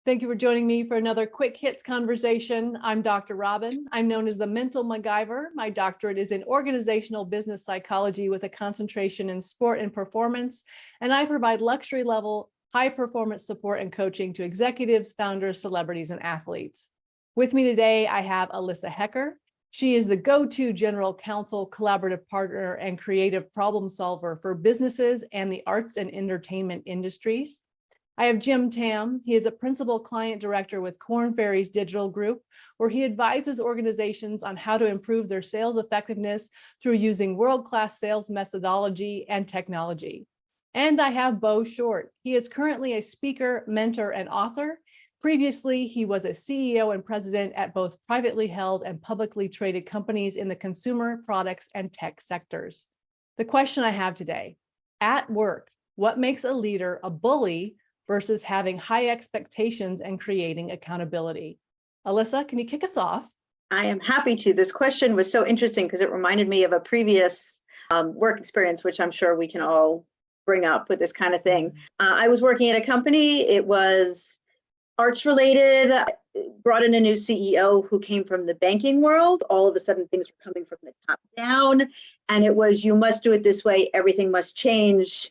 Thank you for joining me for another quick hits conversation. I'm Dr. Robyn. I'm known as the mental MacGyver. My doctorate is in organizational business psychology with a concentration in sport and performance. And I provide luxury level, high performance support and coaching to executives, founders, celebrities, and athletes. With me today, I have Elissa Hecker. She is the go-to general counsel, collaborative partner, and creative problem solver for businesses and the arts and entertainment industries. I have Jim Tam. He is a principal client director with Korn Ferry's Digital Group, where he advises organizations on how to improve their sales effectiveness through using world-class sales methodology and technology. And I have Bo Short. He is currently a speaker, mentor, and author. Previously, he was a CEO and president at both privately held and publicly traded companies in the consumer products and tech sectors. The question I have today, at work, what makes a leader a bully versus having high expectations and creating accountability? Elissa, can you kick us off? I am happy to. This question was so interesting because it reminded me of a previous work experience, which I'm sure we can all bring up with this kind of thing. I was working at a company. It was arts related, brought in a new CEO who came from the banking world. All of a sudden, things were coming from the top down. And it was, you must do it this way. Everything must change.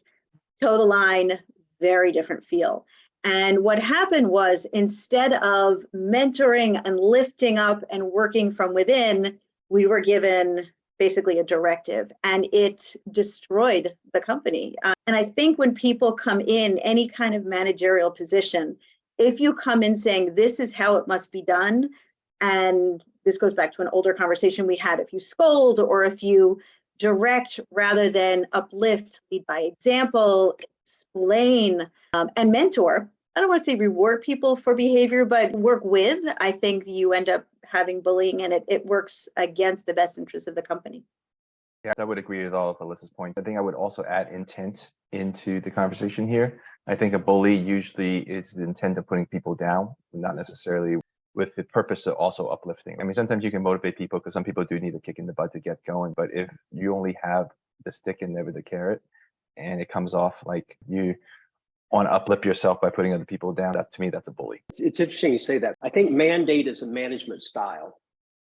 Total line. Very different feel. And what happened was, instead of mentoring and lifting up and working from within, we were given basically a directive, and it destroyed the company. And I think when people come in any kind of managerial position, if you come in saying, this is how it must be done, and this goes back to an older conversation we had, if you scold or if you direct rather than uplift, lead by example, explain, and mentor. I don't want to say reward people for behavior, but work with. I think you end up having bullying, and it works against the best interest of the company. Yeah, I would agree with all of Elissa's points. I think I would also add intent into the conversation here. I think a bully usually is the intent of putting people down, not necessarily with the purpose of also uplifting. I mean, sometimes you can motivate people because some people do need a kick in the butt to get going. But if you only have the stick and never the carrot, and it comes off like you want to uplift yourself by putting other people down, that to me, that's a bully. It's interesting you say that. I think mandate is a management style.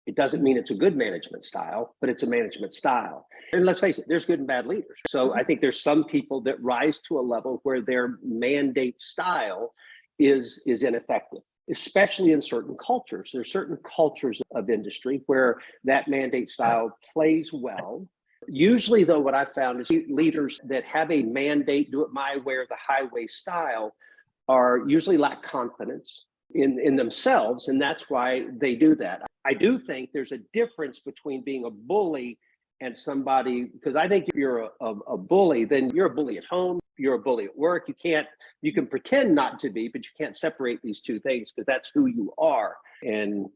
It doesn't mean it's a good management style, but it's a management style. And let's face it, there's good and bad leaders. So I think there's some people that rise to a level where their mandate style is ineffective, especially in certain cultures. There's certain cultures of industry where that mandate style plays well. Usually, though, what I've found is leaders that have a mandate, do it my way or the highway style, are usually lack confidence in themselves, and that's why they do that. I do think there's a difference between being a bully and somebody, because I think if you're a bully, then you're a bully at home, you're a bully at work. You can pretend not to be, but you can't separate these two things because that's who you are. And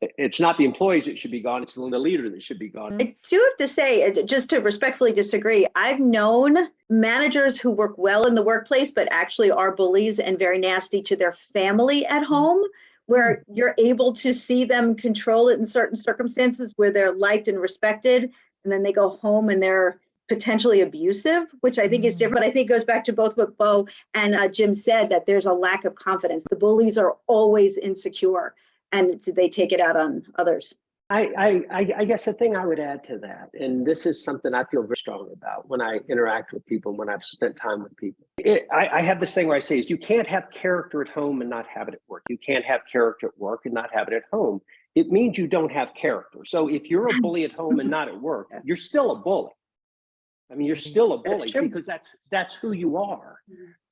it's not the employees that should be gone, it's the leader that should be gone. I do have to say, just to respectfully disagree, I've known managers who work well in the workplace, but actually are bullies and very nasty to their family at home, where you're able to see them control it in certain circumstances where they're liked and respected, and then they go home and they're potentially abusive, which I think is different. But I think it goes back to both what Bo and Jim said, that there's a lack of confidence. The bullies are always insecure, and they take it out on others. I guess the thing I would add to that, and this is something I feel very strong about when I interact with people, when I've spent time with people. I have this thing where I say is you can't have character at home and not have it at work. You can't have character at work and not have it at home. It means you don't have character. So if you're a bully at home and not at work, you're still a bully. I mean, you're still a bully because that's who you are.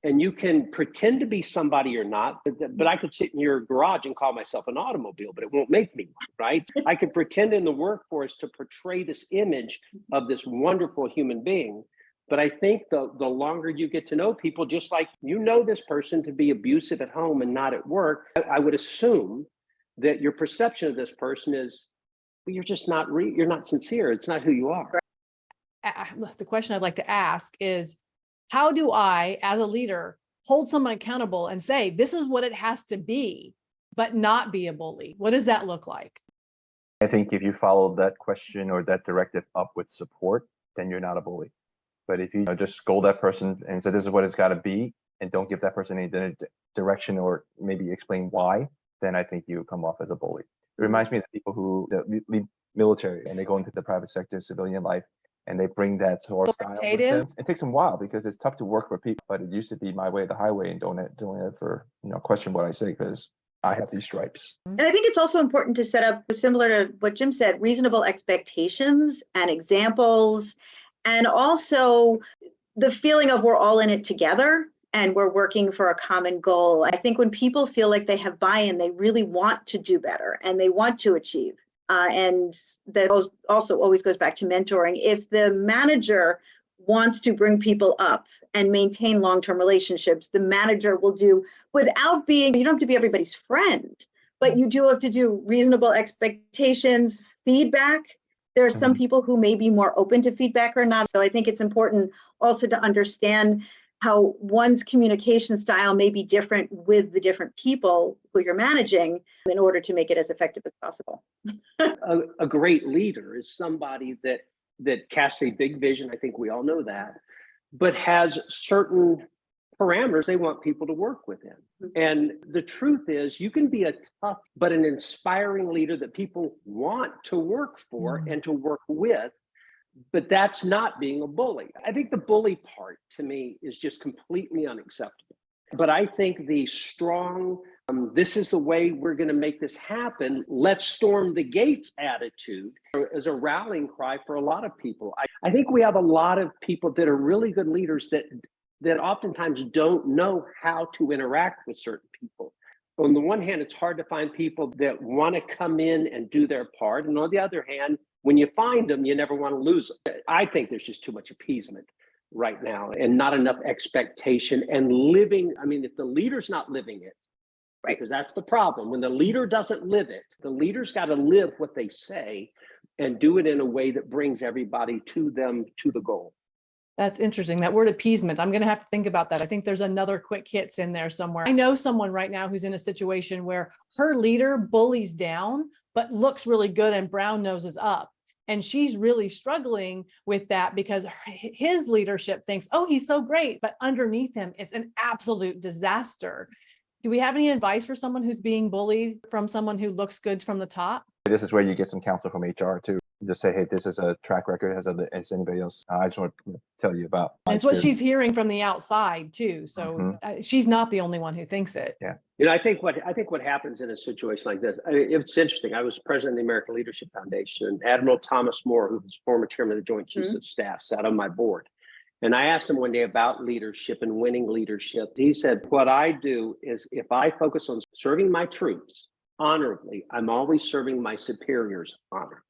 And you can pretend to be somebody or not, but I could sit in your garage and call myself an automobile, but it won't make me one, right? I could pretend in the workforce to portray this image of this wonderful human being. But I think the longer you get to know people, just like you know this person to be abusive at home and not at work, I would assume that your perception of this person is, well, you're just not you're not sincere. It's not who you are. The question I'd like to ask is, how do I, as a leader, hold someone accountable and say, this is what it has to be, but not be a bully? What does that look like? I think if you follow that question or that directive up with support, then you're not a bully. But if you just scold that person and say, this is what it's got to be, and don't give that person any direction or maybe explain why, then I think you come off as a bully. It reminds me of the people that leave military and they go into the private sector, civilian life, and they bring that sort of style with them. It takes them a while because it's tough to work with people, but it used to be my way or the highway, and don't ever question what I say because I have these stripes. And I think it's also important to set up, similar to what Jim said, reasonable expectations and examples, and also the feeling of we're all in it together and we're working for a common goal. I think when people feel like they have buy-in, they really want to do better and they want to achieve. And that also always goes back to mentoring. If the manager wants to bring people up and maintain long-term relationships, the manager will do without being, you don't have to be everybody's friend, but you do have to do reasonable expectations, feedback. There are some people who may be more open to feedback or not. So I think it's important also to understand how one's communication style may be different with the different people who you're managing in order to make it as effective as possible. A great leader is somebody that casts a big vision. I think we all know that, but has certain parameters they want people to work within. And the truth is, you can be a tough but an inspiring leader that people want to work for and to work with. But that's not being a bully. I think the bully part to me is just completely unacceptable. But I think the strong, this is the way we're going to make this happen, let's storm the gates attitude is a rallying cry for a lot of people. I think we have a lot of people that are really good leaders that oftentimes don't know how to interact with certain people. On the one hand, it's hard to find people that want to come in and do their part. And on the other hand, when you find them, you never want to lose them. I think there's just too much appeasement right now and not enough expectation and living. I mean, if the leader's not living it, right, because that's the problem. When the leader doesn't live it, the leader's got to live what they say and do it in a way that brings everybody to them, to the goal. That's interesting. That word appeasement. I'm going to have to think about that. I think there's another quick hits in there somewhere. I know someone right now who's in a situation where her leader bullies down, but looks really good and brown noses up. And she's really struggling with that because his leadership thinks, oh, he's so great. But underneath him, it's an absolute disaster. Do we have any advice for someone who's being bullied from someone who looks good from the top? This is where you get some counsel from HR too. Just say, hey, this is a track record as anybody else. I just want to tell you about. It's what she's hearing from the outside too. So she's not the only one who thinks it. Yeah. I think what happens in a situation like this, it's interesting. I was president of the American Leadership Foundation, and Admiral Thomas Moore, who was former chairman of the Joint Chiefs of Staff, sat on my board. And I asked him one day about leadership and winning leadership. He said, what I do is if I focus on serving my troops honorably, I'm always serving my superiors honorably.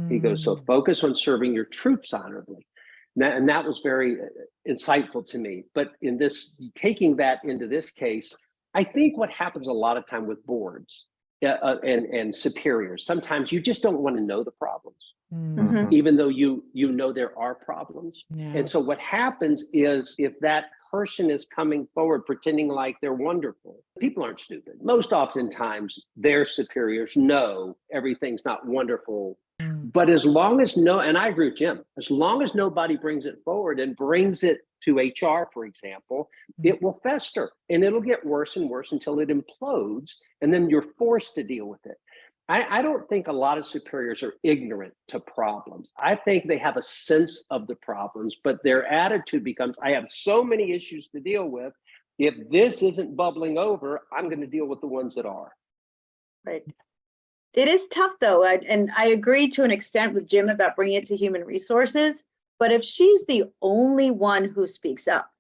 He goes, so focus on serving your troops honorably. And that was very insightful to me. But in this, taking that into this case, I think what happens a lot of time with boards and superiors, sometimes you just don't want to know the problems, even though you know there are problems. Yeah. And so what happens is if that person is coming forward pretending like they're wonderful, people aren't stupid. Most oftentimes their superiors know everything's not wonderful. But as long as and I agree with Jim, as long as nobody brings it forward and brings it to HR, for example, it will fester and it'll get worse and worse until it implodes. And then you're forced to deal with it. I don't think a lot of superiors are ignorant to problems. I think they have a sense of the problems, but their attitude becomes, I have so many issues to deal with. If this isn't bubbling over, I'm going to deal with the ones that are. Right. It is tough though, and I agree to an extent with Jim about bringing it to human resources, but if she's the only one who speaks up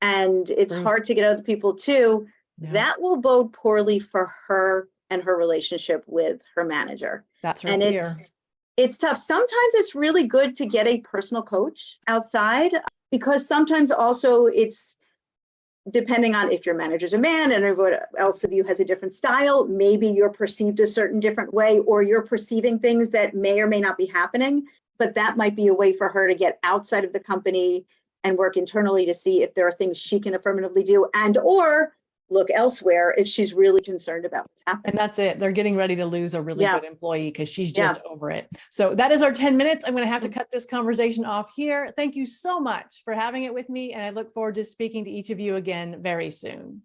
and it's hard to get other people too, that will bode poorly for her and her relationship with her manager. That's her fear. It's tough. Sometimes it's really good to get a personal coach outside because sometimes also it's depending on if your manager's a man and everyone else of you has a different style, maybe you're perceived a certain different way, or you're perceiving things that may or may not be happening, but that might be a way for her to get outside of the company and work internally to see if there are things she can affirmatively do and or look elsewhere if she's really concerned about what's happening. And that's it. They're getting ready to lose a really Yeah. good employee because she's just over it. So that is our 10 minutes. I'm going to have to Mm-hmm. cut this conversation off here. Thank you so much for having it with me. And I look forward to speaking to each of you again very soon.